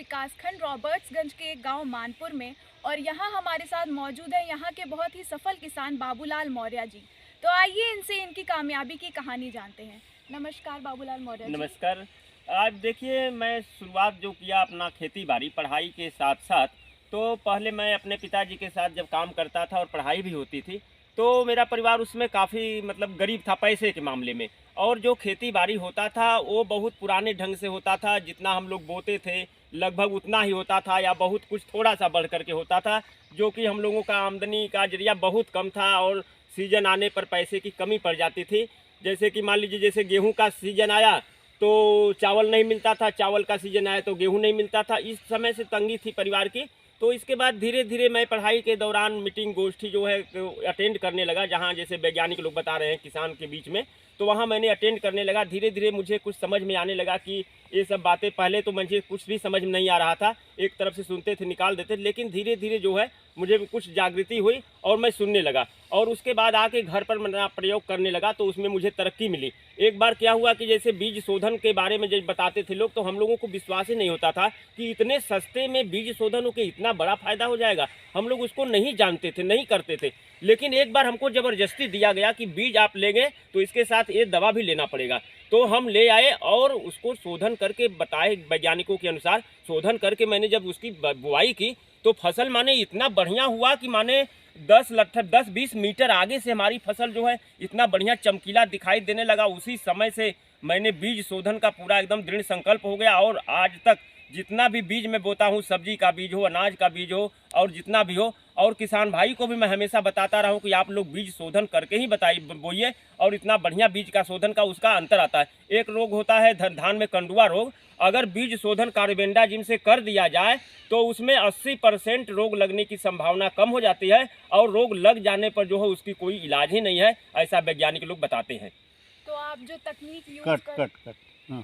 विकासखंड रॉबर्ट्सगंज के एक गांव मानपुर में। और यहाँ हमारे साथ मौजूद है यहाँ के बहुत ही सफल किसान बाबूलाल मौर्य जी। तो आइए इनसे इनकी कामयाबी की कहानी जानते हैं। नमस्कार बाबूलाल मौर्य जी। नमस्कार। आज देखिए, मैं शुरुआत जो किया अपना खेती बाड़ी पढ़ाई के साथ साथ, तो पहले मैं अपने पिताजी के साथ जब काम करता था और पढ़ाई भी होती थी, तो मेरा परिवार उसमें काफ़ी मतलब गरीब था पैसे के मामले में। और जो खेती बाड़ी होता था वो बहुत पुराने ढंग से होता था, जितना हम लोग बोते थे लगभग उतना ही होता था या बहुत कुछ थोड़ा सा बढ़ कर के होता था, जो कि हम लोगों का आमदनी का जरिया बहुत कम था और सीजन आने पर पैसे की कमी पड़ जाती थी। जैसे कि मान लीजिए, जैसे गेहूं का सीजन आया तो चावल नहीं मिलता था, चावल का सीजन आया तो गेहूं नहीं मिलता था। इस समय से तंगी थी परिवार की। तो इसके बाद धीरे धीरे मैं पढ़ाई के दौरान मीटिंग गोष्ठी जो है अटेंड करने लगा, जहां जैसे वैज्ञानिक लोग बता रहे हैं किसान के बीच में, तो वहां मैंने अटेंड करने लगा। धीरे धीरे मुझे कुछ समझ में आने लगा कि ये सब बातें, पहले तो मुझे कुछ भी समझ में नहीं आ रहा था, एक तरफ से सुनते थे निकाल देते थे, लेकिन धीरे धीरे जो है मुझे कुछ जागृति हुई और मैं सुनने लगा। और उसके बाद आके घर पर मैं प्रयोग करने लगा, तो उसमें मुझे तरक्की मिली। एक बार क्या हुआ कि जैसे बीज शोधन के बारे में जब बताते थे लोग, तो हम लोगों को विश्वास ही नहीं होता था कि इतने सस्ते में बीज शोधन हो के इतना बड़ा फायदा हो जाएगा। हम लोग उसको नहीं जानते थे, नहीं करते थे। लेकिन एक बार हमको ज़बरदस्ती दिया गया कि बीज आप लेंगे तो इसके साथ ये दवा भी लेना पड़ेगा। तो हम ले आए और उसको शोधन करके बताए, वैज्ञानिकों के अनुसार शोधन करके मैंने जब उसकी बुआई की, तो फसल माने इतना बढ़िया हुआ कि माने 10-20 मीटर आगे से हमारी फसल जो है इतना बढ़िया चमकीला दिखाई देने लगा। उसी समय से मैंने बीज शोधन का पूरा एकदम दृढ़ संकल्प हो गया। और आज तक जितना भी बीज मैं बोता हूँ, सब्जी का बीज हो, अनाज का बीज हो और जितना भी हो, और किसान भाई को भी मैं हमेशा बताता रहा हूँ कि आप लोग बीज शोधन करके ही बोइए। और इतना बढ़िया बीज का शोधन का उसका अंतर आता है। एक रोग होता है धान में कंडुआ रोग, अगर बीज शोधन कार्बेंडाजिम से कर दिया जाए तो उसमें 80% रोग लगने की संभावना कम हो जाती है। और रोग लग जाने पर जो है उसकी कोई इलाज ही नहीं है, ऐसा वैज्ञानिक लोग बताते हैं। तो आप जो तकनीक यूज कट कर कट कट हाँ।